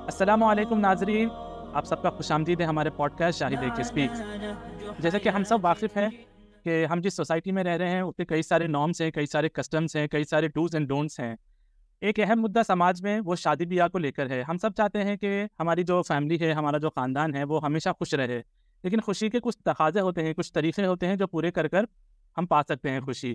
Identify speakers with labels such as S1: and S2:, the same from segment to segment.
S1: السلام علیکم ناظرین، آپ سب کا خوش آمدید ہے ہمارے پوڈ کاسٹ شاہد ایک اسپیکس۔ جیسا کہ ہم سب واقف ہیں کہ ہم جس سوسائٹی میں رہ رہے ہیں اس کے کئی سارے نارمس ہیں، کئی سارے کسٹمس ہیں، کئی سارے ڈوز اینڈ ڈونٹس ہیں۔ ایک اہم مدعا سماج میں وہ شادی بیاہ کو لے کر ہے۔ ہم سب چاہتے ہیں کہ ہماری جو فیملی ہے، ہمارا جو خاندان ہے وہ ہمیشہ خوش رہے، لیکن خوشی کے کچھ تقاضے ہوتے ہیں، کچھ طریقے ہوتے ہیں جو پورے کر کر ہم پا سکتے ہیں خوشی۔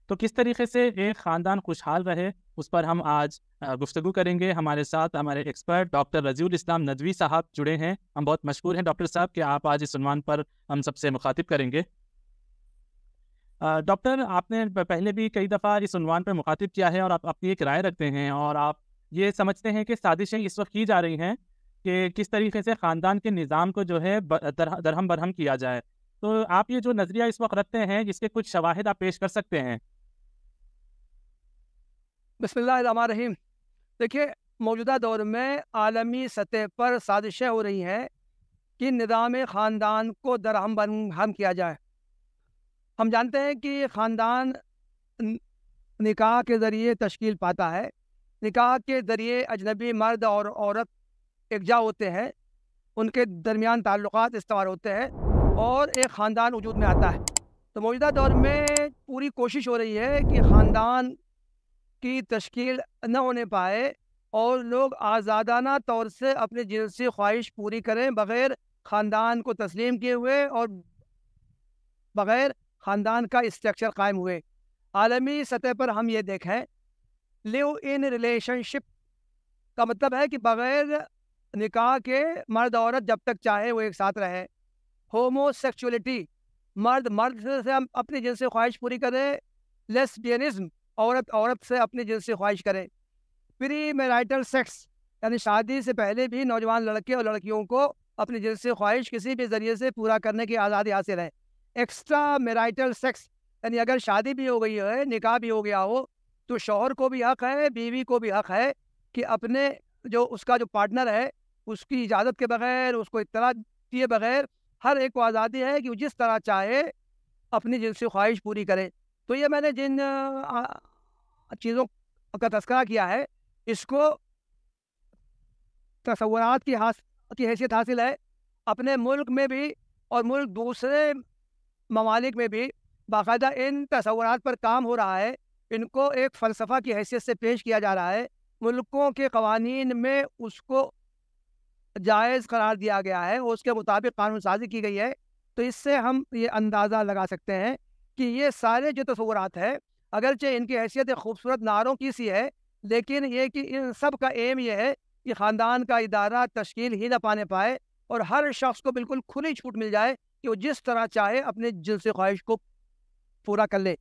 S1: تو کس طریقے سے ایک خاندان خوشحال رہے اس پر ہم آج گفتگو کریں گے۔ ہمارے ساتھ ہمارے ایکسپرٹ ڈاکٹر رضی الاسلام ندوی صاحب جڑے ہیں۔ ہم بہت مشکور ہیں ڈاکٹر صاحب کہ آپ آج اس عنوان پر ہم سب سے مخاطب کریں گے۔ ڈاکٹر، آپ نے پہلے بھی کئی دفعہ اس عنوان پر مخاطب کیا ہے اور آپ اپنی ایک رائے رکھتے ہیں، اور آپ یہ سمجھتے ہیں کہ سازشیں اس وقت کی جا رہی ہیں کہ کس طریقے سے خاندان کے نظام کو جو ہے درہم برہم کیا جائے۔ تو آپ یہ جو نظریہ اس وقت رکھتے ہیں، اس کے کچھ شواہد آپ پیش کر سکتے ہیں؟
S2: بسم اللہ الرحمن الرحیم۔ دیکھیے، موجودہ دور میں عالمی سطح پر سازشیں ہو رہی ہیں کہ نظام خاندان کو درہم برہم کیا جائے۔ ہم جانتے ہیں کہ خاندان نکاح کے ذریعے تشکیل پاتا ہے۔ نکاح کے ذریعے اجنبی مرد اور عورت یکجا ہوتے ہیں، ان کے درمیان تعلقات استوار ہوتے ہیں اور ایک خاندان وجود میں آتا ہے۔ تو موجودہ دور میں پوری کوشش ہو رہی ہے کہ خاندان کی تشکیل نہ ہونے پائے اور لوگ آزادانہ طور سے اپنی جنسی خواہش پوری کریں، بغیر خاندان کو تسلیم کیے ہوئے اور بغیر خاندان کا اسٹرکچر قائم ہوئے۔ عالمی سطح پر ہم یہ دیکھیں، لیو ان ریلیشن شپ کا مطلب ہے کہ بغیر نکاح کے مرد عورت جب تک چاہے وہ ایک ساتھ رہے۔ ہومو سیکچولیٹی، مرد سے ہم اپنی جنسی خواہش پوری کریں۔ لیسبینزم، عورت سے اپنی جنسی خواہش کرے۔ پری میرائٹل سیکس، یعنی شادی سے پہلے بھی نوجوان لڑکے اور لڑکیوں کو اپنی جنسی خواہش کسی بھی ذریعے سے پورا کرنے کی آزادی حاصل ہے۔ ایکسٹرا میرائٹل سیکس، یعنی اگر شادی بھی ہو گئی ہے، نکاح بھی ہو گیا ہو، تو شوہر کو بھی حق ہے، بیوی کو بھی حق ہے کہ اپنے اس کا جو پارٹنر ہے اس کی اجازت کے بغیر، اس کو اطلاع دیے بغیر، ہر ایک کو آزادی ہے کہ وہ جس طرح چاہے اپنی جنسی خواہش پوری کرے۔ تو یہ میں نے جن چیزوں کا تذکرہ کیا ہے، اس کو تصورات کی حیثیت حاصل ہے۔ اپنے ملک میں بھی اور ملک دوسرے ممالک میں بھی باقاعدہ ان تصورات پر کام ہو رہا ہے۔ ان کو ایک فلسفہ کی حیثیت سے پیش کیا جا رہا ہے۔ ملکوں کے قوانین میں اس کو جائز قرار دیا گیا ہے اور اس کے مطابق قانون سازی کی گئی ہے۔ تو اس سے ہم یہ اندازہ لگا سکتے ہیں کہ یہ سارے جو تصورات ہیں، اگرچہ ان کی حیثیت خوبصورت نعروں کی سی ہے، لیکن یہ کہ ان سب کا ایم یہ ہے کہ خاندان کا ادارہ تشکیل ہی نہ پانے پائے اور ہر شخص کو بالکل کھلی چھوٹ مل جائے کہ وہ جس طرح چاہے اپنے جنسی خواہش کو پورا کر لے۔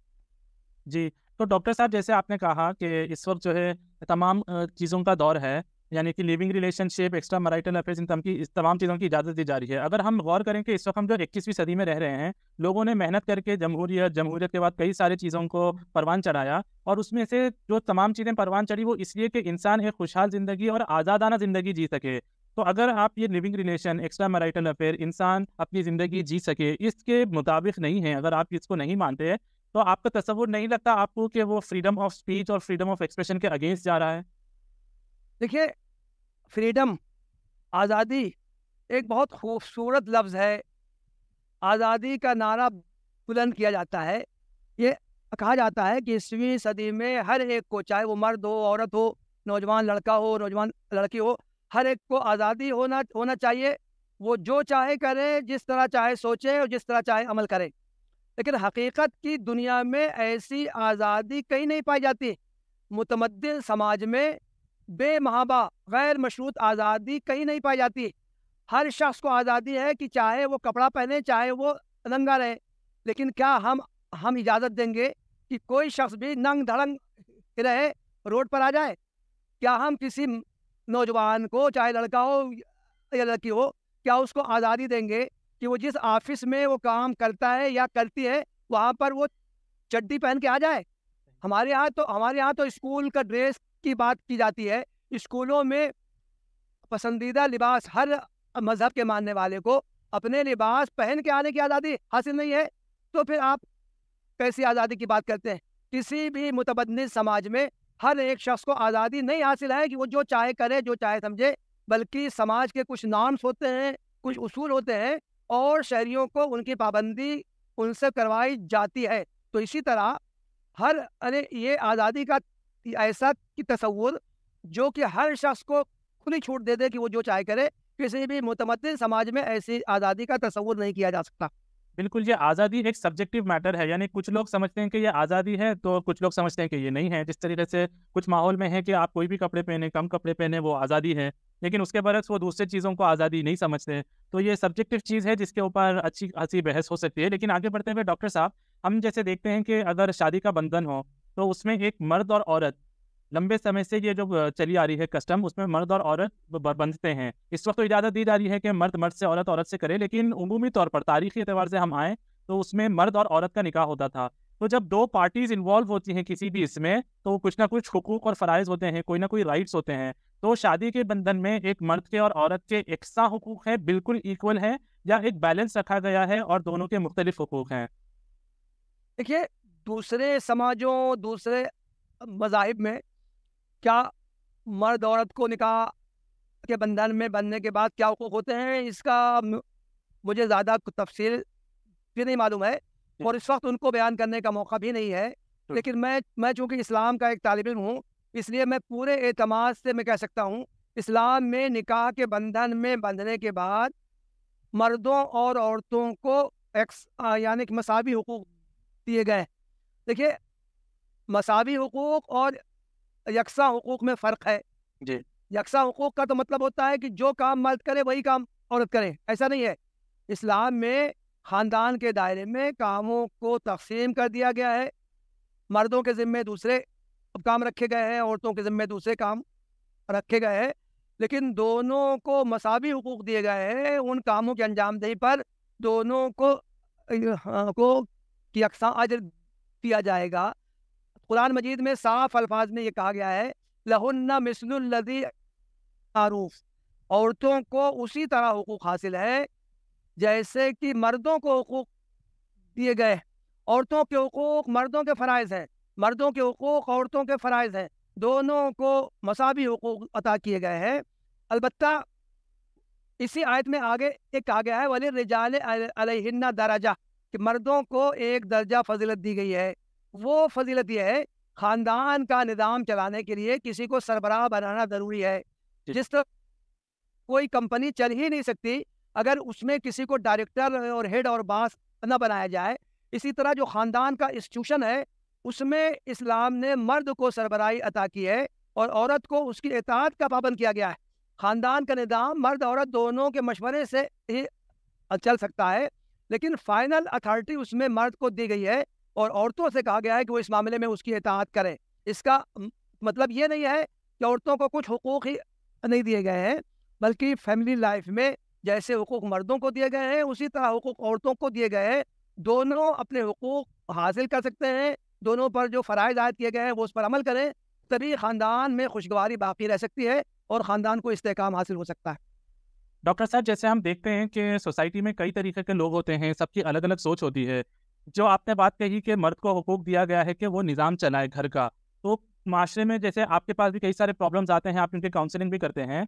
S1: جی، تو ڈاکٹر صاحب، جیسے آپ نے کہا کہ اس وقت جو ہے تمام چیزوں کا دور ہے، یعنی کہ لیونگ ریلیشن شپ، ایکسٹرا میرائٹل افیئرز، اس تمام چیزوں کی اجازت دی جا رہی ہے۔ اگر ہم غور کریں کہ اس وقت ہم جو 21ویں صدی میں رہ رہے ہیں، لوگوں نے محنت کر کے جمہوریت کے بعد کئی ساری چیزوں کو پروان چڑھایا، اور اس میں سے جو تمام چیزیں پروان چڑھی وہ اس لیے کہ انسان ایک خوشحال زندگی اور آزادانہ زندگی جی سکے۔ تو اگر آپ یہ لیونگ ریلیشن، ایکسٹرا میرائٹل افیئر، انسان اپنی زندگی جی سکے، اس کے مطابق نہیں ہے، اگر آپ اس کو نہیں مانتے ہیں، تو آپ کا تصور نہیں لگتا آپ کو کہ وہ فریڈم آف اسپیچ اور فریڈم آف ایکسپریشن کے اگینسٹ جا رہا ہے؟
S2: دیکھیے، فریڈم، آزادی ایک بہت خوبصورت لفظ ہے۔ آزادی کا نعرہ بلند کیا جاتا ہے۔ یہ کہا جاتا ہے کہ 20ویں صدی میں ہر ایک کو، چاہے وہ مرد ہو، عورت ہو، نوجوان لڑکا ہو، نوجوان لڑکی ہو، ہر ایک کو آزادی ہونا چاہیے۔ وہ جو چاہے کرے، جس طرح چاہے سوچے اور جس طرح چاہے عمل کرے۔ لیکن حقیقت کی دنیا میں ایسی آزادی کہیں نہیں پائی جاتی۔ متمدن سماج میں بے محابہ غیر مشروط آزادی کہیں نہیں پائی جاتی۔ ہر شخص کو آزادی ہے کہ چاہے وہ کپڑا پہنے، چاہے وہ ننگا رہے، لیکن کیا ہم اجازت دیں گے کہ کوئی شخص بھی ننگ دھڑنگ رہے، روڈ پر آ جائے؟ کیا ہم کسی نوجوان کو، چاہے لڑکا ہو یا لڑکی ہو، کیا اس کو آزادی دیں گے کہ وہ جس آفس میں وہ کام کرتا ہے یا کرتی ہے وہاں پر وہ چڈی پہن کے آ جائے؟ ہمارے یہاں تو اسکول کا ڈریس کی بات کی جاتی ہے۔ اسکولوں میں پسندیدہ لباس، ہر مذہب کے ماننے والے کو اپنے لباس پہن کے آنے کی آزادی حاصل نہیں ہے، تو پھر آپ کیسی آزادی کی بات کرتے ہیں؟ کسی بھی متمدن سماج میں ہر ایک شخص کو آزادی نہیں حاصل ہے کہ وہ جو چاہے کرے، جو چاہے سمجھے، بلکہ سماج کے کچھ نارمس ہوتے ہیں، کچھ اصول ہوتے ہیں، اور شہریوں کو ان کی پابندی ان سے کروائی جاتی ہے۔ تو اسی طرح یہ آزادی کا ایسا کی تصور جو کہ ہر شخص کو کھلی چھوٹ دے دے کہ وہ جو چاہے کرے، کسی بھی متمدن سماج میں ایسی آزادی کا تصور نہیں کیا جا سکتا۔
S1: بالکل، یہ آزادی ایک سبجیکٹیو میٹر ہے، یعنی کچھ لوگ سمجھتے ہیں کہ یہ آزادی ہے تو کچھ لوگ سمجھتے ہیں کہ یہ نہیں ہے۔ جس طریقے سے کچھ ماحول میں ہے کہ آپ کوئی بھی کپڑے پہنے، کم کپڑے پہنے، وہ آزادی ہے، لیکن اس کے برعکس وہ دوسرے چیزوں کو آزادی نہیں سمجھتے۔ تو یہ سبجیکٹیو چیز ہے جس کے اوپر اچھی خاصی بحث ہو سکتی ہے۔ لیکن آگے بڑھتے ہوئے ڈاکٹر صاحب، ہم جیسے دیکھتے ہیں کہ اگر شادی کا بندھن ہو تو اس میں ایک مرد اور عورت، لمبے سمے سے یہ جو چلی آ رہی ہے کسٹم، اس میں مرد اور عورت بندھتے ہیں۔ اس وقت تو اجازت دی جا رہی ہے کہ مرد مرد سے، عورت عورت سے کرے، لیکن عمومی طور پر تاریخی اعتبار سے ہم آئیں تو اس میں مرد اور عورت کا نکاح ہوتا تھا۔ تو جب دو پارٹیز انوالو ہوتی ہیں کسی بھی اس میں، تو کچھ نہ کچھ حقوق اور فرائض ہوتے ہیں، کوئی نہ کوئی رائٹس ہوتے ہیں۔ تو شادی کے بندھن میں ایک مرد کے اور عورت کے یکساں حقوق ہیں، بالکل ایکول ہیں، یا ایک بیلنس رکھا گیا ہے اور دونوں کے مختلف حقوق ہیں؟
S2: دیکھیے، دوسرے سماجوں، دوسرے مذاہب میں کیا مرد عورت کو نکاح کے بندھن میں بندھنے کے بعد کیا حقوق ہوتے ہیں، اس کا مجھے زیادہ تفصیل بھی نہیں معلوم ہے، اور اس وقت ان کو بیان کرنے کا موقع بھی نہیں ہے۔ لیکن میں چونکہ اسلام کا ایک طالب علم ہوں، اس لیے میں پورے اعتماد سے میں کہہ سکتا ہوں، اسلام میں نکاح کے بندھن میں بندھنے کے بعد مردوں اور عورتوں کو یعنی کہ مساوی حقوق دیے گئے۔ دیکھیے، مساوی حقوق اور یکساں حقوق میں فرق ہے۔
S1: جی،
S2: یکساں حقوق کا تو مطلب ہوتا ہے کہ جو کام مرد کرے وہی کام عورت کرے، ایسا نہیں ہے۔ اسلام میں خاندان کے دائرے میں کاموں کو تقسیم کر دیا گیا ہے، مردوں کے ذمے دوسرے کام رکھے گئے ہیں، عورتوں کے ذمے دوسرے کام رکھے گئے ہیں، لیکن دونوں کو مساوی حقوق دیے گئے ہیں۔ ان کاموں کی انجام دہی پر دونوں کو یکساں اجر دیا جائے گا۔ قرآن مجید میں صاف الفاظ میں یہ کہا گیا ہے، لہن مثل الذی معروف، عورتوں کو اسی طرح حقوق حاصل ہے جیسے کہ مردوں کو حقوق دیے گئے۔ عورتوں کے حقوق مردوں کے فرائض ہیں، مردوں کے حقوق عورتوں کے فرائض ہیں، دونوں کو مساوی حقوق عطا کیے گئے ہیں۔ البتہ اسی آیت میں آگے ایک کہا گیا ہے وَلِلرِّجَالِ عَلَيْهِنَّ درجہ، کہ مردوں کو ایک درجہ فضیلت دی گئی ہے۔ وہ فضیلت یہ ہے، خاندان کا نظام چلانے کے لیے کسی کو سربراہ بنانا ضروری ہے۔ جس طرح کوئی کمپنی چل ہی نہیں سکتی اگر اس میں کسی کو ڈائریکٹر اور ہیڈ اور باس نہ بنایا جائے، اسی طرح جو خاندان کا انسٹیٹیوشن ہے اس میں اسلام نے مرد کو سربراہی عطا کی ہے اور عورت کو اس کی اطاعت کا پابند کیا گیا ہے۔ خاندان کا نظام مرد عورت دونوں کے مشورے سے ہی چل سکتا ہے، لیکن فائنل اتھارٹی اس میں مرد کو دی گئی ہے، اور عورتوں سے کہا گیا ہے کہ وہ اس معاملے میں اس کی اطاعت کریں۔ اس کا مطلب یہ نہیں ہے کہ عورتوں کو کچھ حقوق ہی نہیں دیے گئے ہیں، بلکہ فیملی لائف میں جیسے حقوق مردوں کو دیے گئے ہیں اسی طرح حقوق عورتوں کو دیے گئے ہیں۔ دونوں اپنے حقوق حاصل کر سکتے ہیں، دونوں پر جو فرائض عائد کیے گئے ہیں وہ اس پر عمل کریں، تبھی خاندان میں خوشگواری باقی رہ سکتی ہے اور خاندان کو استحکام حاصل ہو سکتا ہے۔
S1: ڈاکٹر صاحب، جیسے ہم دیکھتے ہیں کہ سوسائٹی میں کئی طریقے کے لوگ ہوتے ہیں، سب کی الگ الگ سوچ ہوتی ہے۔ جو آپ نے بات کہی کہ مرد کو حقوق دیا گیا ہے کہ وہ نظام چلائے گھر کا، تو معاشرے میں جیسے آپ کے پاس بھی کئی سارے پرابلمز آتے ہیں، آپ ان کی کاؤنسلنگ بھی کرتے ہیں،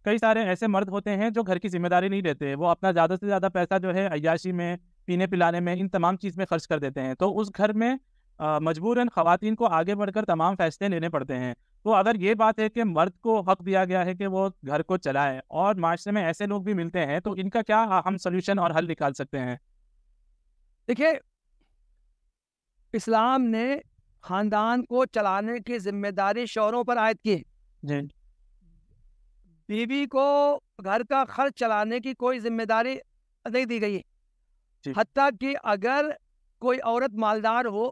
S1: کئی سارے ایسے مرد ہوتے ہیں جو گھر کی ذمہ داری نہیں لیتے، وہ اپنا زیادہ سے زیادہ پیسہ جو ہے عیاشی میں، پینے پلانے میں، ان تمام چیز میں خرچ کر دیتے ہیں، تو اس گھر میں مجبوراً خواتین کو آگے بڑھ کر تمام فیصلے لینے پڑتے ہیں۔ تو اگر یہ بات ہے کہ مرد کو حق دیا گیا ہے کہ وہ گھر کو چلائے، اور معاشرے میں ایسے لوگ بھی ملتے ہیں، تو ان کا کیا ہم سولوشن اور حل نکال سکتے ہیں؟
S2: دیکھیے، اسلام نے خاندان کو چلانے کی ذمہ داری شوہروں پر عائد کی۔
S1: جی،
S2: بیوی کو گھر کا خرچ چلانے کی کوئی ذمہ داری نہیں دی گئی،
S1: جی،
S2: حتیٰ کہ اگر کوئی عورت مالدار ہو،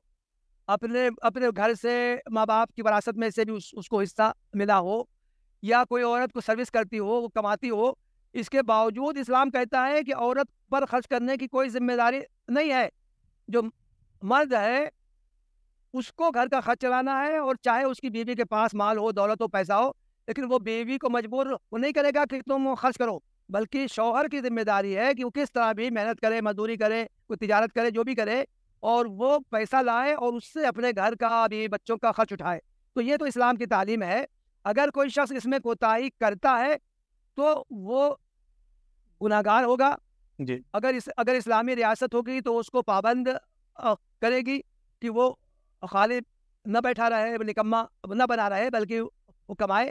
S2: اپنے گھر سے ماں باپ کی وراثت میں سے بھی اس کو حصہ ملا ہو، یا کوئی عورت کو سروس کرتی ہو، وہ کماتی ہو، اس کے باوجود اسلام کہتا ہے کہ عورت پر خرچ کرنے کی کوئی ذمہ داری نہیں ہے۔ جو مرد ہے اس کو گھر کا خرچ چلانا ہے، اور چاہے اس کی بیوی کے پاس مال ہو، دولت ہو، پیسہ ہو، لیکن وہ بیوی کو مجبور وہ نہیں کرے گا کہ تم خرچ کرو، بلکہ شوہر کی ذمہ داری ہے کہ وہ کس طرح بھی محنت کرے، مزدوری کرے، کوئی تجارت کرے، جو بھی کرے، اور وہ پیسہ لائے اور اس سے اپنے گھر کا بھی بچوں کا خرچ اٹھائے۔ تو یہ تو اسلام کی تعلیم ہے۔ اگر کوئی شخص اس میں کوتاہی کرتا ہے تو وہ گناہگار ہوگا.
S1: جی
S2: اگر اسلامی ریاست ہوگی تو اس کو پابند کرے گی کہ وہ خالی نہ بیٹھا رہے, نکما نہ بنا رہے, بلکہ وہ کمائے.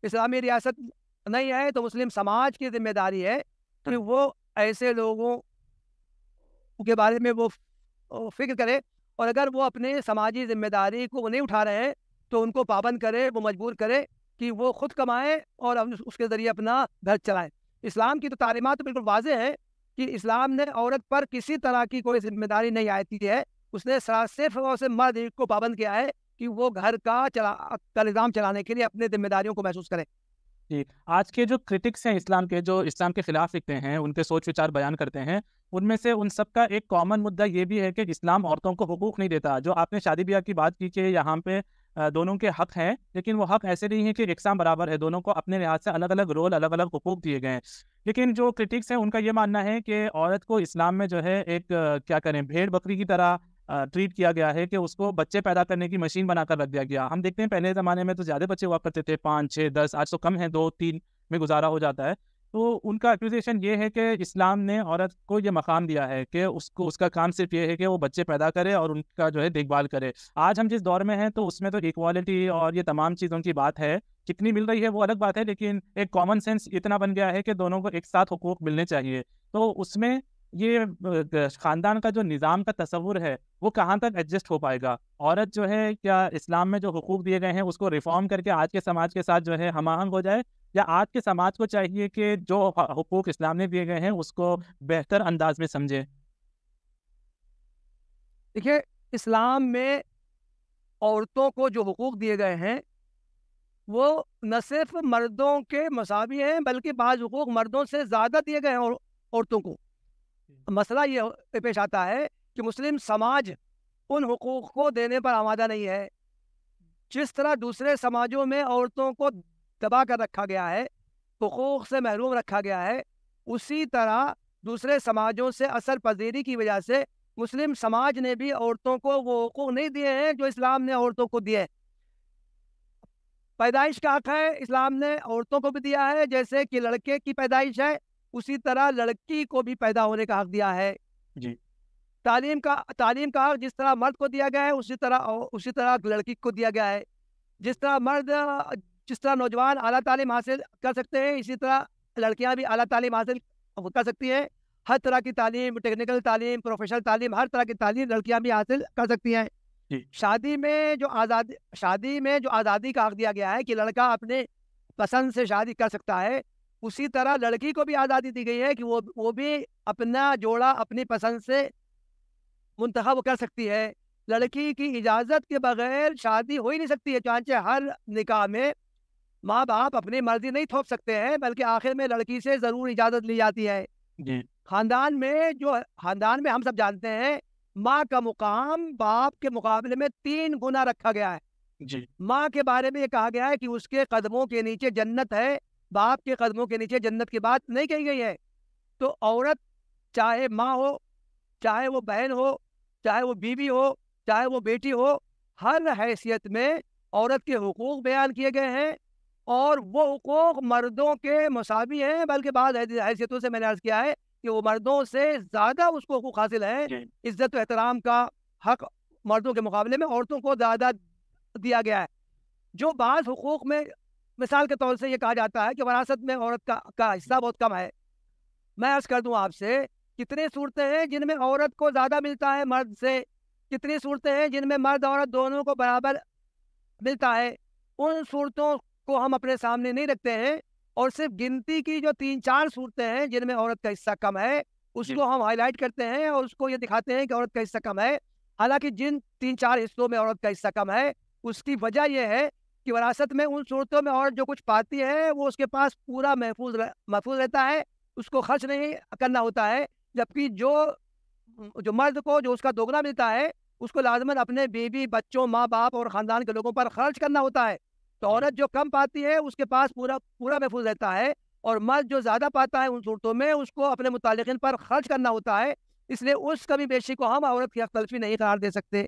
S2: اسلامی ریاست نہیں ہے تو مسلم سماج کی ذمہ داری ہے کہ وہ ایسے لوگوں کے بارے میں وہ فکر کرے, اور اگر وہ اپنے سماجی ذمہ داری کو نہیں اٹھا رہے ہیں تو ان کو پابند کرے, وہ مجبور کرے کہ وہ خود کمائیں اور اس کے ذریعے اپنا گھر چلائیں. اسلام کی تو تعلیمات تو بالکل واضح ہے کہ اسلام نے عورت پر کسی طرح کی کوئی ذمہ داری نہیں عائد کی ہے. اس نے صرف اور صرف مرد کو پابند کیا ہے کہ وہ گھر کا نظام چلانے کے لیے اپنے ذمہ داریوں کو محسوس کرے.
S1: جی, آج کے جو کرٹکس ہیں اسلام کے, جو اسلام کے خلاف لکھتے ہیں, ان کے سوچ وچار بیان کرتے ہیں, ان میں سے ان سب کا ایک کامن مدعا یہ بھی ہے کہ اسلام عورتوں کو حقوق نہیں دیتا. جو آپ نے شادی بیاہ کی بات کی کہ یہاں پہ دونوں کے حق ہیں, لیکن وہ حق ایسے نہیں ہیں کہ یکساں برابر ہے, دونوں کو اپنے لحاظ سے الگ الگ رول, الگ الگ حقوق دیے گئے ہیں. لیکن جو کرٹکس ہیں ان کا یہ ماننا ہے کہ عورت کو اسلام میں جو ہے ایک کیا کریں بھیڑ بکری کی طرح ٹریٹ کیا گیا ہے, کہ اس کو بچے پیدا کرنے کی مشین بنا کر رکھ دیا گیا. ہم دیکھتے ہیں پہلے زمانے میں تو زیادہ بچے ہوا کرتے تھے, 5 6 10, آج تو کم ہیں, 2 3 میں گزارا ہو جاتا ہے. تو ان کا ایکوزیشن یہ ہے کہ اسلام نے عورت کو یہ مقام دیا ہے کہ اس کا کام صرف یہ ہے کہ وہ بچے پیدا کرے اور ان کا جو ہے دیکھ بھال کرے. آج ہم جس دور میں ہیں تو اس میں تو ایکوالٹی اور یہ تمام چیزوں کی بات ہے, کتنی مل رہی ہے وہ الگ بات ہے, لیکن ایک کامن سینس اتنا بن گیا ہے کہ دونوں کو ایک ساتھ حقوق ملنے چاہیے. تو اس میں یہ خاندان کا جو نظام کا تصور ہے وہ کہاں تک ایڈجسٹ ہو پائے گا؟ عورت جو ہے کیا اسلام میں جو حقوق دیے گئے ہیں اس کو ریفارم کر کے آج کے سماج کے ساتھ جو ہے ہم آہنگ ہو جائے, یا آج کے سماج کو چاہیے کہ جو حقوق اسلام نے دیے گئے ہیں اس کو بہتر انداز میں سمجھے؟
S2: دیکھیے, اسلام میں عورتوں کو جو حقوق دیے گئے ہیں وہ نہ صرف مردوں کے مساوی ہیں بلکہ بعض حقوق مردوں سے زیادہ دیے گئے ہیں عورتوں کو. مسئلہ یہ پیش آتا ہے کہ مسلم سماج ان حقوق کو دینے پر آمادہ نہیں ہے. جس طرح دوسرے سماجوں میں عورتوں کو دبا کر رکھا گیا ہے, حقوق سے محروم رکھا گیا ہے, اسی طرح دوسرے سماجوں سے اثر پذیری کی وجہ سے مسلم سماج نے بھی عورتوں کو وہ حقوق نہیں دیے ہیں جو اسلام نے عورتوں کو دیے. پیدائش کا حق ہے, اسلام نے عورتوں کو بھی دیا ہے, جیسے کہ لڑکے کی پیدائش ہے اسی طرح لڑکی کو بھی پیدا ہونے کا حق دیا ہے.
S1: جی,
S2: تعلیم کا حق جس طرح مرد کو دیا گیا ہے اسی طرح لڑکی کو دیا گیا ہے. جس طرح نوجوان اعلیٰ تعلیم حاصل کر سکتے ہیں اسی طرح لڑکیاں بھی اعلیٰ تعلیم حاصل کر سکتی ہیں. ہر طرح کی تعلیم, ٹیکنیکل تعلیم, پروفیشنل تعلیم, ہر طرح کی تعلیم لڑکیاں بھی حاصل کر سکتی ہیں. شادی میں جو آزادی کا حق دیا گیا ہے کہ لڑکا اپنے پسند سے شادی کر سکتا ہے, اسی طرح لڑکی کو بھی آزادی دی گئی ہے کہ وہ بھی اپنا جوڑا اپنی پسند سے منتخب کر سکتی ہے. لڑکی کی اجازت کے بغیر شادی ہو ہی نہیں سکتی ہے, چانچہ ہر نکاح میں ماں باپ اپنی مرضی نہیں تھوپ سکتے ہیں بلکہ آخر میں لڑکی سے ضرور اجازت لی جاتی ہے. خاندان میں ہم سب جانتے ہیں ماں کا مقام باپ کے مقابلے میں 3 گنا رکھا گیا ہے. ماں کے بارے میں یہ کہا گیا ہے کہ اس کے قدموں کے نیچے جنت ہے, باپ کے قدموں کے نیچے جنت کی بات نہیں کہی گئی ہے. تو عورت چاہے ماں ہو, چاہے وہ بہن ہو, چاہے وہ بیوی ہو, چاہے وہ بیٹی ہو, ہر حیثیت میں عورت کے حقوق بیان کیے گئے ہیں اور وہ حقوق مردوں کے مساوی ہیں, بلکہ بعض حیثیتوں سے میں نے عرض کیا ہے کہ وہ مردوں سے زیادہ اس کو حقوق حاصل ہیں. عزت و احترام کا حق مردوں کے مقابلے میں عورتوں کو زیادہ دیا گیا ہے. جو بعض حقوق میں مثال کے طور سے یہ کہا جاتا ہے کہ وراثت میں عورت کا حصہ بہت کم ہے. میں عرض کر دوں آپ سے, کتنی صورتیں ہیں جن میں عورت کو زیادہ ملتا ہے مرد سے, کتنی صورتیں ہیں جن میں مرد عورت دونوں کو برابر ملتا ہے. ان صورتوں کو ہم اپنے سامنے نہیں رکھتے ہیں اور صرف گنتی کی جو 3-4 صورتیں ہیں جن میں عورت کا حصہ کم ہے اس کو ہم ہائی لائٹ کرتے ہیں اور اس کو یہ دکھاتے ہیں کہ عورت کا حصہ کم ہے. حالانکہ جن 3-4 حصوں میں عورت کا حصہ کم ہے اس کی وجہ یہ ہے کہ وراثت میں ان صورتوں میں عورت جو کچھ پاتی ہے وہ اس کے پاس پورا محفوظ رہتا ہے, اس کو خرچ نہیں کرنا ہوتا ہے, جبکہ جو مرد کو جو اس کا دوگنا ملتا ہے اس کو لازماً اپنے بیوی, بچوں, ماں باپ اور خاندان کے لوگوں پر خرچ کرنا ہوتا ہے. تو عورت جو کم پاتی ہے اس کے پاس پورا محفوظ رہتا ہے, اور مرد جو زیادہ پاتا ہے ان صورتوں میں اس کو اپنے متعلقین پر خرچ کرنا ہوتا ہے. اس لیے اس کمی بیشی کو ہم عورت کی حق تلفی نہیں قرار دے سکتے.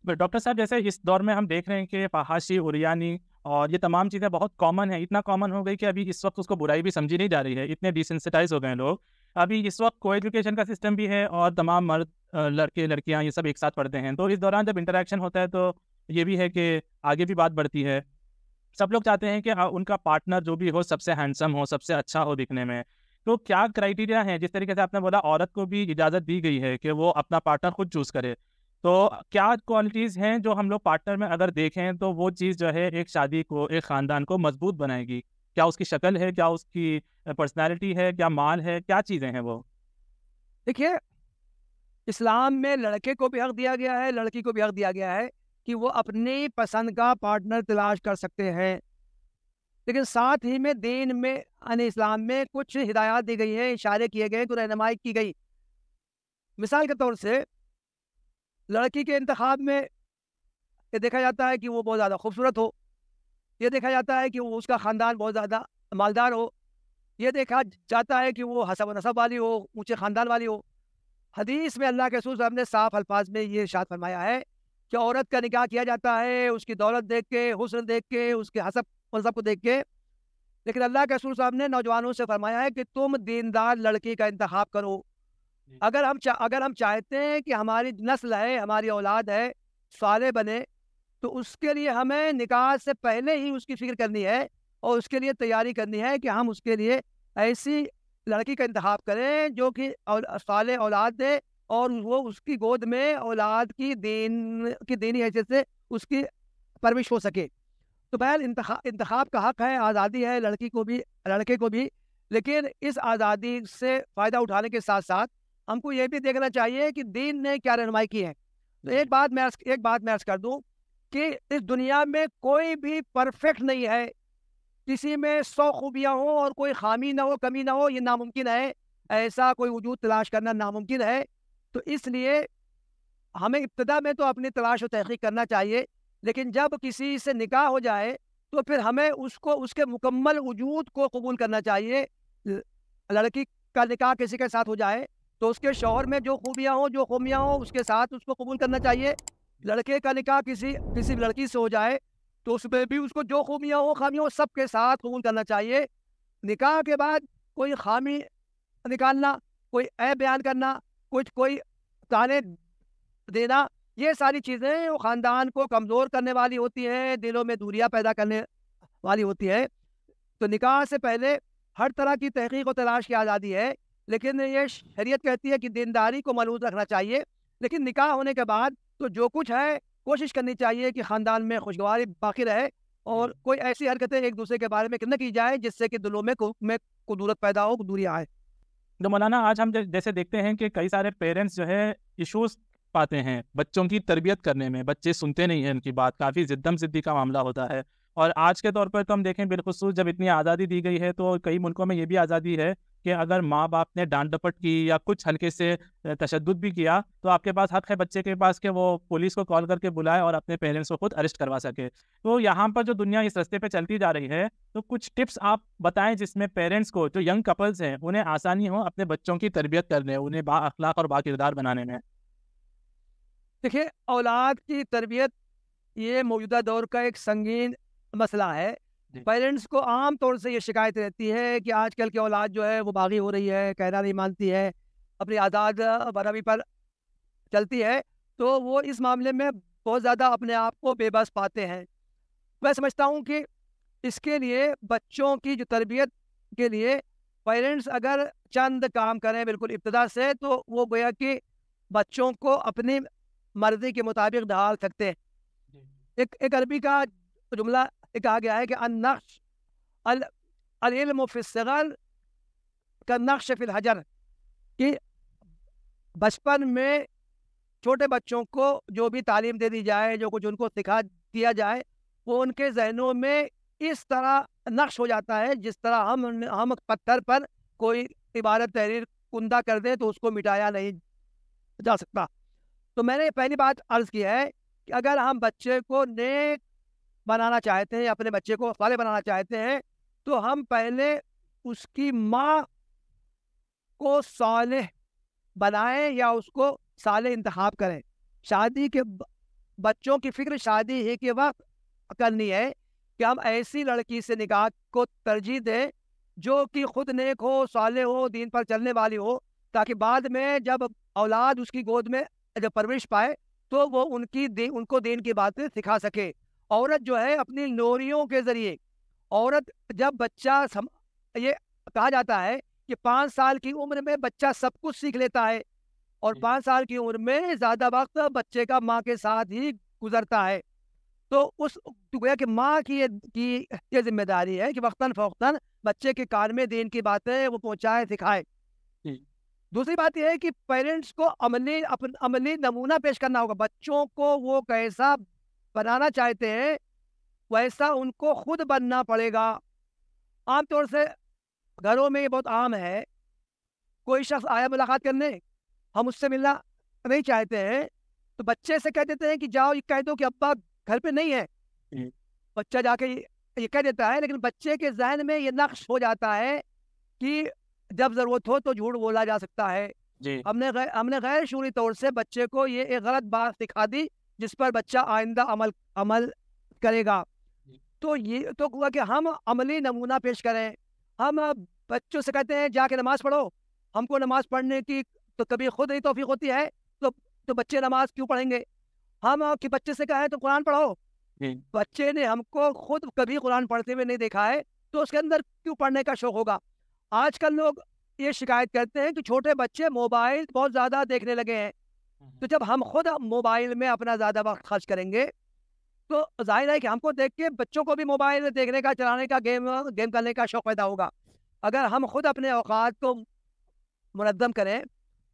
S1: ڈاکٹر صاحب, جیسے اس دور میں ہم دیکھ رہے ہیں کہ فحاشی, عریانی اور یہ تمام چیزیں بہت کامن ہیں، اتنا کامن ہو گئی کہ ابھی اس وقت اس کو برائی بھی سمجھی نہیں جا رہی ہے، اتنے ڈیسینسٹائز ہو گئے ہیں لوگ. ابھی اس وقت کو ایجوکیشن کا سسٹم بھی ہے اور تمام مرد لڑکے لڑکیاں یہ سب ایک ساتھ پڑھتے ہیں، تو اس دوران جب انٹریکشن ہوتا ہے تو یہ بھی ہے کہ آگے بھی بات بڑھتی ہے. سب لوگ چاہتے ہیں کہ ان کا پارٹنر جو بھی ہو سب سے ہینڈسم ہو، سب سے اچھا ہو دکھنے میں. تو کیا کرائیٹیریا ہیں؟ جس طریقے سے آپ نے بولا عورت کو بھی اجازت دی گئی ہے کہ وہ اپنا پارٹنر خود چوز کرے، تو کیا کوالٹیز ہیں جو ہم لوگ پارٹنر میں اگر دیکھیں تو وہ چیز جو ہے ایک شادی کو، ایک خاندان کو مضبوط بنائے گی؟ کیا اس کی شکل ہے، کیا اس کی پرسنالٹی ہے، کیا مال ہے، کیا چیزیں ہیں وہ؟
S2: دیکھیے، اسلام میں لڑکے کو بھی حق دیا گیا ہے، لڑکی کو بھی حق دیا گیا ہے کہ وہ اپنی پسند کا پارٹنر تلاش کر سکتے ہیں. لیکن ساتھ ہی میں دین میں یعنی اسلام میں کچھ ہدایات دی گئی ہیں، اشارے کیے گئے، کچھ رہنمائی کی گئی. مثال کے طور سے لڑکی کے انتخاب میں یہ دیکھا جاتا ہے کہ وہ بہت زیادہ خوبصورت ہو، یہ دیکھا جاتا ہے کہ وہ اس کا خاندان بہت زیادہ مالدار ہو، یہ دیکھا جاتا ہے کہ وہ حسب و نسب والی ہو، اونچے خاندان والی ہو. حدیث میں اللہ کے رسول صلی اللہ علیہ وسلم نے صاف الفاظ میں یہ ارشاد فرمایا ہے کہ عورت کا نکاح کیا جاتا ہے اس کی دولت دیکھ کے، حسن دیکھ کے، اس کے حسب مذہب کو دیکھ کے. لیکن اللہ کے رسول صاحب نے نوجوانوں سے فرمایا ہے کہ تم دیندار لڑکی کا انتخاب کرو. اگر ہم چاہتے ہیں کہ ہماری نسل ہے، ہماری اولاد ہے، صالح بنے، تو اس کے لیے ہمیں نکاح سے پہلے ہی اس کی فکر کرنی ہے اور اس کے لیے تیاری کرنی ہے کہ ہم اس کے لیے ایسی لڑکی کا انتخاب کریں جو کہ صالح اولاد دے اور وہ اس کی گود میں اولاد کی دینی حیثیت سے اس کی پرورش ہو سکے. تو بہرحال انتخاب کا حق ہے، آزادی ہے لڑکی کو بھی لڑکے کو بھی، لیکن اس آزادی سے فائدہ اٹھانے کے ساتھ ساتھ ہم کو یہ بھی دیکھنا چاہیے کہ دین نے کیا رہنمائی کی ہے. تو ایک بات میں عرض کر دوں کہ اس دنیا میں کوئی بھی پرفیکٹ نہیں ہے، کسی میں 100 خوبیاں ہوں اور کوئی خامی نہ ہو، کمی نہ ہو، یہ ناممکن ہے. ایسا کوئی وجود تلاش کرنا ناممکن ہے. تو اس لیے ہمیں ابتدا میں تو اپنی تلاش و تحقیق کرنا چاہیے، لیکن جب کسی سے نکاح ہو جائے تو پھر ہمیں اس کے مکمل وجود کو قبول کرنا چاہیے. لڑکی کا نکاح کسی کے ساتھ ہو جائے تو اس کے شوہر میں جو خوبیاں ہوں، جو خامیاں ہوں، اس کے ساتھ اس کو قبول کرنا چاہیے. لڑکے کا نکاح کسی لڑکی سے ہو جائے تو اس میں بھی اس کو جو خوبیاں ہوں، خامیاں ہوں، سب کے ساتھ قبول کرنا چاہیے. نکاح کے بعد کوئی خامی نکالنا، کوئی عیب بیان کرنا، کوئی تانے دینا، یہ ساری چیزیں وہ خاندان کو کمزور کرنے والی ہوتی ہیں، دلوں میں دوریاں پیدا کرنے والی ہوتی ہے. تو نکاح سے پہلے ہر طرح کی تحقیق و تلاش کی آزادی ہے، لیکن یہ شریعت کہتی ہے کہ دینداری کو ملحوظ رکھنا چاہیے. لیکن نکاح ہونے کے بعد تو جو کچھ ہے کوشش کرنی چاہیے کہ خاندان میں خوشگواری باقی رہے اور کوئی ایسی حرکتیں ایک دوسرے کے بارے میں نہ کی جائے جس سے کہ دلوں میں کدورت پیدا ہو، دوریاں آئے.
S1: تو مولانا آج ہم جیسے دیکھتے ہیں کہ کئی سارے پیرنٹس جو ہے ایشوز پاتے ہیں بچوں کی تربیت کرنے میں، بچے سنتے نہیں ہیں ان کی بات، کافی زدم زدی کا معاملہ ہوتا ہے. اور آج کے طور پر تو ہم دیکھیں بالخصوص جب اتنی آزادی دی گئی ہے تو کئی ملکوں میں یہ بھی آزادی ہے کہ اگر ماں باپ نے ڈانٹ ڈپٹ کی یا کچھ ہلکے سے تشدد بھی کیا تو آپ کے پاس حق ہے بچے کے پاس کہ وہ پولیس کو کال کر کے بلائے اور اپنے پیرنٹس کو خود اریسٹ کروا سکے. تو یہاں پر جو دنیا اس رستے پہ چلتی جا رہی ہے تو کچھ ٹپس آپ بتائیں جس میں پیرنٹس کو، جو ینگ کپلز ہیں، انہیں آسانی ہو اپنے بچوں کی تربیت کرنے، انہیں با اخلاق اور با کردار بنانے میں.
S2: دیکھیے، اولاد کی تربیت یہ موجودہ دور کا ایک سنگین مسئلہ ہے. پیرنٹس کو عام طور سے یہ شکایت رہتی ہے کہ آج کل کی اولاد جو ہے وہ باغی ہو رہی ہے، کہنا نہیں مانتی ہے، اپنی آزاد بروی پر چلتی ہے، تو وہ اس معاملے میں بہت زیادہ اپنے آپ کو بے بس پاتے ہیں. میں سمجھتا ہوں کہ اس کے لیے بچوں کی جو تربیت کے لیے پیرنٹس اگر چند کام کریں بالکل ابتدا سے تو وہ گویا کہ بچوں کو اپنی مرضی کے مطابق ڈھال سکتے ہیں. ایک عربی کا جملہ کہا گیا ہے کہ العلم فی الصغر کالنقش فی الحجر، کہ بچپن میں چھوٹے بچوں کو جو بھی تعلیم دے دی جائے، جو کچھ ان کو سکھا دیا جائے، وہ ان کے ذہنوں میں اس طرح نقش ہو جاتا ہے جس طرح ہم پتھر پر کوئی عبارت تحریر کندہ کر دیں تو اس کو مٹایا نہیں جا سکتا. تو میں نے پہلی بات عرض کی ہے کہ اگر ہم بچے کو نیک بنانا چاہتے ہیں، اپنے بچے کو صالح بنانا چاہتے ہیں، تو ہم پہلے اس کی ماں کو صالح بنائیں یا اس کو صالح انتخاب کریں. شادی کے بچوں کی فکر شادی ہی کے وقت کرنی ہے. کہ ہم ایسی لڑکی سے نکاح کو ترجیح دیں جو کہ خود نیک ہو، صالح ہو، دین پر چلنے والی ہو، تاکہ بعد میں جب اولاد اس کی گود میں جب پرورش پائے تو وہ ان کو دین کی باتیں سکھا سکے۔ عورت جو ہے اپنی لوریوں کے ذریعے، عورت جب بچہ یہ کہا جاتا ہے کہ 5 سال کی عمر میں بچہ سب کچھ سیکھ لیتا ہے، اور 5 سال کی عمر میں زیادہ وقت بچے کا ماں کے ساتھ ہی گزرتا ہے۔ تو گویا کہ ماں کی یہ ذمہ داری ہے کہ وقتاً فوقتاً بچے کے کان میں دین کی باتیں وہ پہنچائے، سکھائے۔ دوسری بات یہ ہے کہ پیرنٹس کو عملی نمونہ پیش کرنا ہوگا۔ بچوں کو وہ کیسا بنانا چاہتے ہیں ویسا ان کو خود بننا پڑے گا۔ عام طور سے گھروں میں یہ بہت عام ہے، کوئی شخص آیا ملاقات کرنے، ہم اس سے ملنا نہیں چاہتے ہیں تو بچے سے کہہ دیتے ہیں کہ جاؤ یہ کہہ دو کہ ابا گھر پہ نہیں ہے۔ بچہ جا کے یہ کہہ دیتا ہے، لیکن بچے کے ذہن میں یہ نقش ہو جاتا ہے کہ جب ضرورت ہو تو جھوٹ بولا جا سکتا ہے۔ ہم نے غیر شعوری طور سے بچے کو یہ ایک غلط بات سکھا دی جس پر بچہ آئندہ عمل کرے گا۔ تو ہوا کہ ہم عملی نمونہ پیش کریں۔ ہم بچوں سے کہتے ہیں جا کے نماز پڑھو، ہم کو نماز پڑھنے کی تو کبھی خود ہی توفیق ہوتی ہے تو بچے نماز کیوں پڑھیں گے؟ ہم کہ بچے سے کہیں تو قرآن پڑھو، بچے نے ہم کو خود کبھی قرآن پڑھتے ہوئے نہیں دیکھا ہے تو اس کے اندر کیوں پڑھنے کا شوق ہوگا؟ آج کل لوگ یہ شکایت کرتے ہیں کہ چھوٹے بچے موبائل بہت زیادہ دیکھنے لگے ہیں۔ تو جب ہم خود موبائل میں اپنا زیادہ وقت خرچ کریں گے تو ظاہر ہے کہ ہم کو دیکھ کے بچوں کو بھی موبائل دیکھنے کا، چلانے کا، گیم کرنے کا شوق پیدا ہوگا۔ اگر ہم خود اپنے اوقات کو منظم کریں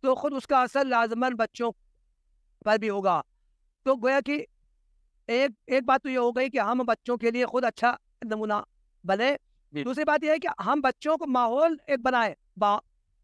S2: تو خود اس کا اثر لازماً بچوں پر بھی ہوگا۔ تو گویا کہ ایک بات تو یہ ہو گئی کہ ہم بچوں کے لیے خود اچھا نمونہ بنے۔ دوسری بات یہ ہے کہ ہم بچوں کو ماحول ایک بنائیں،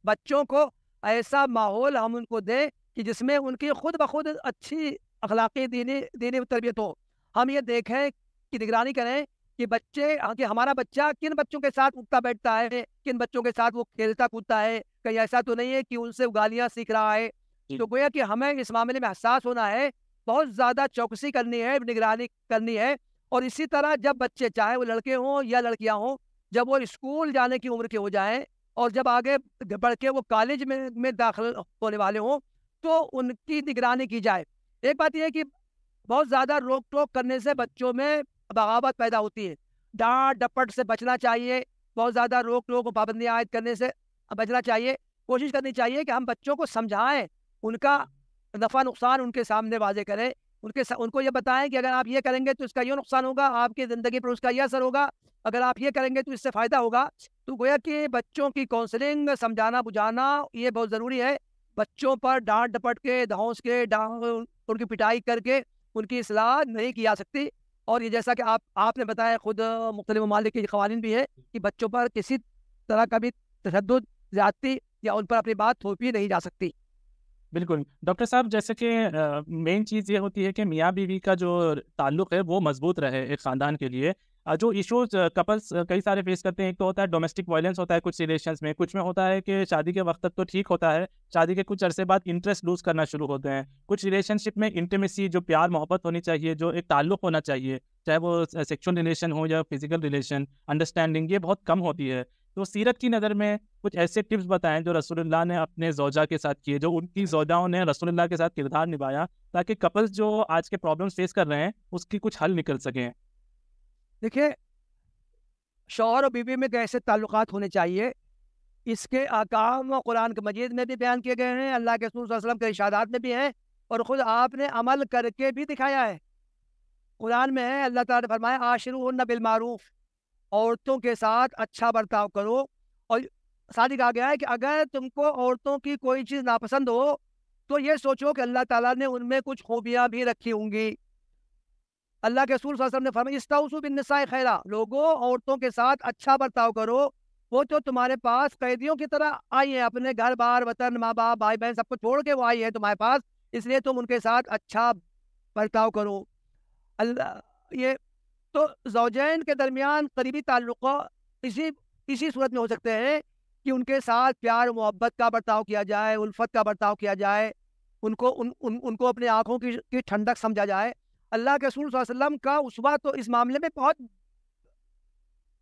S2: بچوں کو ایسا ماحول ہم ان کو دیں کہ جس میں ان کی خود بخود اچھی اخلاقی دینی تربیت ہو۔ ہم یہ دیکھیں کہ نگرانی کریں کہ ہمارا بچہ کن بچوں کے ساتھ اٹھتا بیٹھتا ہے، کن بچوں کے ساتھ وہ کھیلتا کودتا ہے، کہیں ایسا تو نہیں ہے کہ ان سے گالیاں سیکھ رہا ہے۔ تو گویا کہ ہمیں اس معاملے میں حساس ہونا ہے، بہت زیادہ چوکسی کرنی ہے، نگرانی کرنی ہے۔ اور اسی طرح جب بچے چاہے وہ لڑکے ہوں یا لڑکیاں ہوں، جب وہ اسکول جانے کی عمر کے ہو جائیں اور جب آگے بڑھ کے وہ کالج میں داخل ہونے والے ہوں تو ان کی نگرانی کی جائے۔ ایک بات یہ ہے کہ بہت زیادہ روک ٹوک کرنے سے بچوں میں بغاوت پیدا ہوتی ہے۔ ڈانٹ ڈپٹ سے بچنا چاہیے، بہت زیادہ روک ٹوک و پابندیاں عائد کرنے سے بچنا چاہیے۔ کوشش کرنی چاہیے کہ ہم بچوں کو سمجھائیں، ان کا نفع نقصان ان کے سامنے واضح کریں، ان کو یہ بتائیں کہ اگر آپ یہ کریں گے تو اس کا یہ نقصان ہوگا، آپ کی زندگی پر اس کا یہ اثر ہوگا، اگر آپ یہ کریں گے تو اس سے فائدہ ہوگا۔ تو گویا کہ بچوں کی کاؤنسلنگ، سمجھانا بجھانا یہ بہت ضروری ہے۔ بچوں پر ڈانٹ ڈپٹ کے، دھونس کے، ان کی پٹائی کر کے ان کی اصلاح نہیں کی جا سکتی۔ اور یہ جیسا کہ آپ نے بتایا، خود مختلف ممالک کے قوانین بھی ہے کہ بچوں پر کسی طرح کا بھی تشدد، زیادتی یا ان پر اپنی بات تھوپی نہیں جا سکتی۔
S1: بالکل ڈاکٹر صاحب، جیسے کہ مین چیز یہ ہوتی ہے کہ میاں بیوی کا جو تعلق ہے وہ مضبوط رہے ایک خاندان کے لیے۔ جو ایشوز کپلس کئی سارے فیس کرتے ہیں، ایک تو ہوتا ہے ڈومیسٹک وائلنس ہوتا ہے کچھ ریلیشنز میں، کچھ میں ہوتا ہے کہ شادی کے وقت تک تو ٹھیک ہوتا ہے، شادی کے کچھ عرصے بعد انٹرسٹ لوز کرنا شروع ہوتے ہیں، کچھ ریلیشن شپ میں انٹیمیسی، جو پیار محبت ہونی چاہیے، جو ایک تعلق ہونا چاہیے، چاہے وہ سیکشل ریلیشن ہو یا فزیکل ریلیشن، انڈرسٹینڈنگ، یہ بہت کم ہوتی ہے۔ تو سیرت کی نظر میں کچھ ایسے ٹپس بتائیں جو رسول اللہ نے اپنے زوجہ کے ساتھ کیے، جو ان کی زوجاؤں نے رسول اللہ کے ساتھ کردار نبھایا، تاکہ کپلز جو آج کے پرابلمس فیس کر رہے ہیں اس کی کچھ حل نکل سکیں۔
S2: دیکھیں، شوہر اور بیوی میں کیسے تعلقات ہونے چاہیے، اس کے احکام قرآن مجید میں بھی بیان کیے گئے ہیں، اللہ کے رسول صلی اللہ علیہ وسلم کے ارشادات میں بھی ہیں، اور خود آپ نے عمل کر کے بھی دکھایا ہے۔ قرآن میں ہے، اللہ تعالیٰ نے فرمایا عاشروہن بالمعروف، عورتوں کے ساتھ اچھا برتاؤ کرو۔ اور ساتھ ہی کہا گیا ہے کہ اگر تم کو عورتوں کی کوئی چیز ناپسند ہو تو یہ سوچو کہ اللہ تعالیٰ نے ان میں کچھ خوبیاں بھی رکھی ہوں گی۔ اللہ کے رسول صلی اللہ علیہ وسلم نے فرمایا استوصوا بالنساء خیرا، لوگوں عورتوں کے ساتھ اچھا برتاؤ کرو، وہ تو تمہارے پاس قیدیوں کی طرح آئی ہیں، اپنے گھر بار وطن ماں باپ بھائی بہن سب کو چھوڑ کے وہ آئی ہے تمہارے پاس، اس لیے تم ان کے ساتھ اچھا برتاؤ کرو۔ یہ تو زوجین کے درمیان قریبی تعلقات اسی صورت میں ہو سکتے ہیں کہ ان کے ساتھ پیار محبت کا برتاؤ کیا جائے، الفت کا برتاؤ کیا جائے، ان کو اپنے آنکھوں کی ٹھنڈک سمجھا جائے۔ اللہ کے رسول صلی اللہ علیہ وسلم کا اسوہ تو اس معاملے میں بہت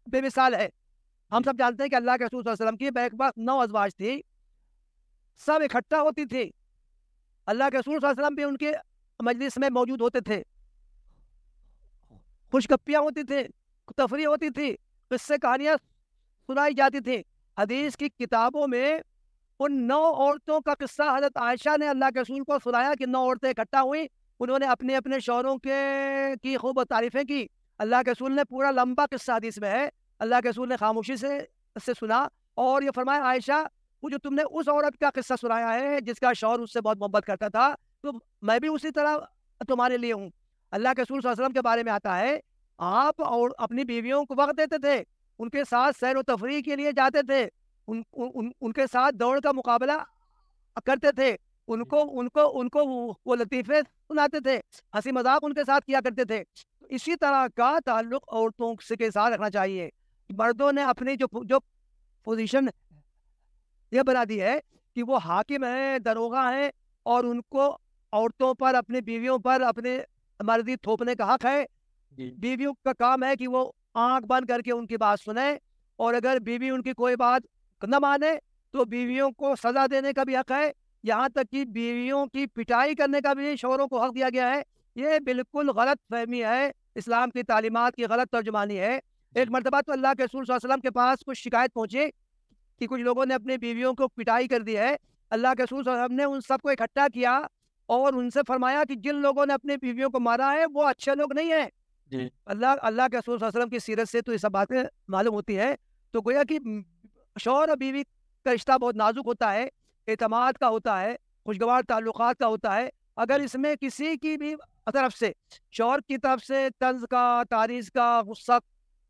S2: بے مثال ہے. ہم سب جانتے ہیں کہ اللہ کے رسول صلی اللہ علیہ وسلم کی بیک وقت 9 ازواج تھی, سب اکٹھا ہوتی تھی. اللہ کے رسول صلی اللہ علیہ وسلم بھی ان کے مجلس میں موجود ہوتے تھے, خوش گپیاں ہوتی تھیں, تفریح ہوتی تھی, قصے کہانیاں سنائی جاتی تھیں. حدیث کی کتابوں میں ان 9 عورتوں کا قصہ حضرت عائشہ نے اللہ کے رسول کو سنایا کہ 9 عورتیں اکٹھا ہوئیں, انہوں نے اپنے اپنے شوہروں کی خوب تعریفیں کی. اللہ کے رسول نے پورا لمبا قصہ حدیث میں ہے, اللہ کے رسول نے خاموشی سے سنا اور یہ فرمایا, عائشہ وہ جو تم نے اس عورت کا قصہ سنایا ہے جس کا شوہر اس سے بہت محبت کرتا تھا, تو میں بھی اسی طرح تمہارے لیے ہوں. اللہ کے رسول صلی اللہ علیہ وسلم کے بارے میں آتا ہے, آپ اور اپنی بیویوں کو وقت دیتے تھے, ان کے ساتھ سیر و تفریح کے لیے جاتے تھے, ان کے ساتھ دوڑ کا مقابلہ کرتے تھے, ان کو وہ لطیفے سناتے تھے, ہنسی مذاق ان کے ساتھ کیا کرتے تھے. اسی طرح کا تعلق عورتوں کے ساتھ رکھنا چاہیے. مردوں نے اپنی جو پوزیشن یہ بنا دی ہے کہ وہ حاکم ہیں, داروغہ ہیں, اور ان کو عورتوں پر, اپنی بیویوں پر اپنے مرضی تھوپنے کا حق ہے. بیویوں کا کام ہے کہ وہ آنکھ بند کر کے ان کی بات سنیں, اور اگر بیوی ان کی کوئی بات نہ مانے تو بیویوں کو سزا دینے کا بھی حق ہے, یہاں تک کہ بیویوں کی پٹائی کرنے کا بھی شوہروں کو حق دیا گیا ہے. یہ بالکل غلط فہمی ہے, اسلام کی تعلیمات کی غلط ترجمانی ہے. ایک مرتبہ تو اللہ کے رسول صلی اللہ علیہ وسلم کے پاس کچھ شکایت پہنچی کہ کچھ لوگوں نے اپنی بیویوں کو پٹائی کر دی ہے. اللہ کے رسول صلی اللہ علیہ وسلم نے ان سب کو اکٹھا کیا اور ان سے فرمایا کہ جن لوگوں نے اپنی بیویوں کو مارا ہے وہ اچھے لوگ نہیں ہیں. اللہ کے رسول صلی اللہ علیہ وسلم کی سیرت سے تو یہ سب باتیں معلوم ہوتی ہے. تو گویا کہ شوہر اور بیوی کا رشتہ بہت نازک ہوتا ہے, اعتماد کا ہوتا ہے, خوشگوار تعلقات کا ہوتا ہے. اگر اس میں کسی کی بھی طرف سے, شوہر کی طرف سے طنز کا, تعریض کا, غصہ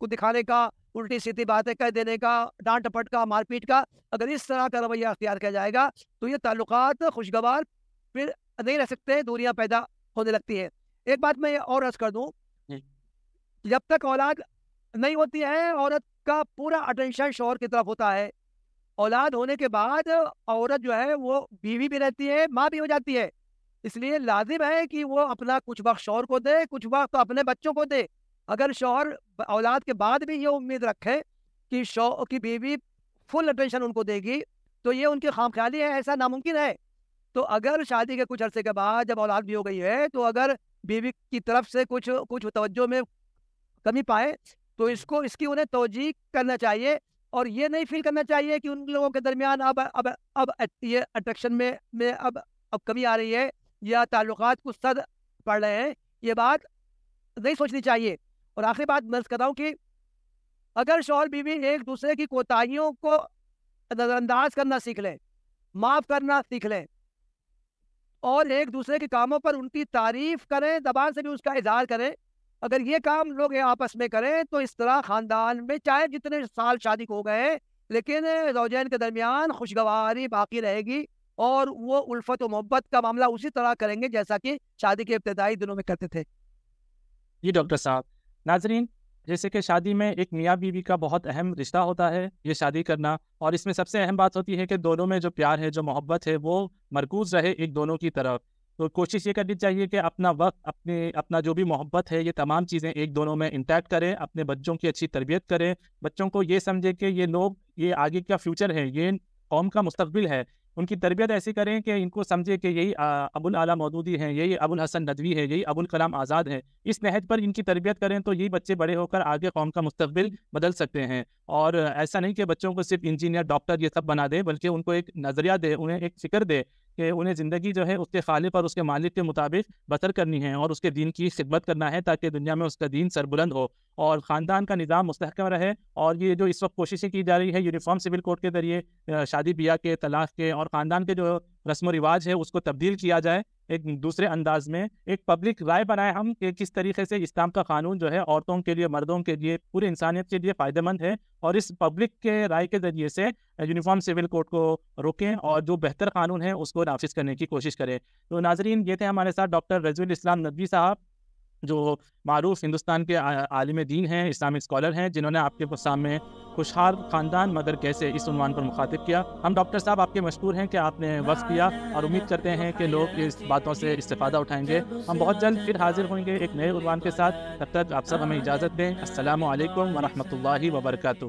S2: کو دکھانے کا, الٹی سیدھی باتیں کہہ دینے کا, ڈانٹ ٹپٹ کا, مار پیٹ کا, اگر اس طرح کا رویہ اختیار کیا جائے گا تو یہ تعلقات خوشگوار پھر نہیں رہ سکتے, دوریاں پیدا ہونے لگتی ہیں. ایک بات میں اور عرض کر دوں, جب تک اولاد نہیں ہوتی ہے عورت کا پورا اٹینشن شوہر کی طرف ہوتا ہے. اولاد ہونے کے بعد عورت جو ہے وہ بیوی بھی رہتی ہے, ماں بھی ہو جاتی ہے. اس لیے لازم ہے کہ وہ اپنا کچھ وقت شوہر کو دے, کچھ وقت اپنے بچوں کو دے. اگر شوہر اولاد کے بعد بھی یہ امید رکھے کہ شوہر کی بیوی فل اٹینشن ان کو دے گی تو یہ ان کی خام خیالی ہے, ایسا ناممکن ہے. تو اگر شادی کے کچھ عرصے کے بعد جب اولاد بھی ہو گئی ہے تو اگر بیوی کی طرف سے کچھ توجہ میں کمی پائے تو اس کی انہیں توجیہ کرنا چاہیے, اور یہ نہیں فیل کرنا چاہیے کہ ان لوگوں کے درمیان اب یہ اٹریکشن میں اب کمی آ رہی ہے یا تعلقات کچھ سد پڑ رہے ہیں. یہ بات نہیں سوچنی چاہیے. اور آخری بات میں کہتا ہوں کہ اگر شوہر بیوی ایک دوسرے کی کوتاہیوں کو نظر انداز کرنا سیکھ لیں, معاف کرنا سیکھ لیں, اور ایک دوسرے کے کاموں پر ان کی تعریف کریں, زبان سے بھی اس کا اظہار کریں, اگر یہ کام لوگ آپس میں کریں تو اس طرح خاندان میں چاہے جتنے سال شادی کو ہو گئے لیکن زوجین کے درمیان خوشگواری باقی رہے گی, اور وہ الفت و محبت کا معاملہ اسی طرح کریں گے جیسا کہ شادی کے ابتدائی دنوں میں کرتے تھے.
S1: جی ڈاکٹر صاحب. ناظرین, جیسے کہ شادی میں ایک میاں بیوی کا بہت اہم رشتہ ہوتا ہے یہ شادی کرنا, اور اس میں سب سے اہم بات ہوتی ہے کہ دونوں میں جو پیار ہے, جو محبت ہے, وہ مرکوز رہے ایک دونوں کی طرف. تو کوشش یہ کرنی چاہیے کہ اپنا وقت, اپنا جو بھی محبت ہے, یہ تمام چیزیں ایک دونوں میں انٹیکٹ کریں, اپنے بچوں کی اچھی تربیت کریں, بچوں کو یہ سمجھے کہ یہ لوگ یہ آگے کا فیوچر ہے, یہ قوم کا مستقبل ہے. ان کی تربیت ایسی کریں کہ ان کو سمجھے کہ یہی ابو الاعلیٰ مودودی ہیں, یہی ابو الحسن ندوی ہے, یہی ابو الکلام آزاد ہے. اس نہج پر ان کی تربیت کریں تو یہی بچے بڑے ہو کر آگے قوم کا مستقبل بدل سکتے ہیں. اور ایسا نہیں کہ بچوں کو صرف انجینئر, ڈاکٹر یہ سب بنا دے, بلکہ ان کو ایک نظریہ دے, انہیں ایک فکر دے کہ انہیں زندگی جو ہے اس کے خالق اور اس کے مالک کے مطابق بسر کرنی ہے اور اس کے دین کی خدمت کرنا ہے, تاکہ دنیا میں اس کا دین سربلند ہو اور خاندان کا نظام مستحکم رہے. اور یہ جو اس وقت کوششیں کی جا رہی ہے یونیفارم سول کوڈ کے ذریعے شادی بیاہ کے, طلاق کے اور خاندان کے جو رسم و رواج ہے اس کو تبدیل کیا جائے ایک دوسرے انداز میں, ایک پبلک رائے بنائے ہم کہ کس طریقے سے اسلام کا قانون جو ہے عورتوں کے لیے, مردوں کے لیے, پورے انسانیت کے لیے فائدہ مند ہے, اور اس پبلک کے رائے کے ذریعے سے یونیفارم سول کوڈ کو روکیں اور جو بہتر قانون ہے اس کو نافذ کرنے کی کوشش کریں. تو ناظرین, یہ تھے ہمارے ساتھ ڈاکٹر رضوی الاسلام ندوی صاحب, جو معروف ہندوستان کے عالم دین ہیں، اسلامک اسکالر ہیں، جنہوں نے آپ کے سامنے خوشحال خاندان مگر کیسے اس عنوان پر مخاطب کیا۔ ہم ڈاکٹر صاحب آپ کے مشکور ہیں کہ آپ نے وقت دیا، اور امید کرتے ہیں کہ لوگ اس باتوں سے استفادہ اٹھائیں گے۔ ہم بہت جلد پھر حاضر ہوں گے ایک نئے عنوان کے ساتھ، تب تک آپ سب ہمیں اجازت دیں۔ السلام علیکم ورحمۃ اللہ وبرکاتہ۔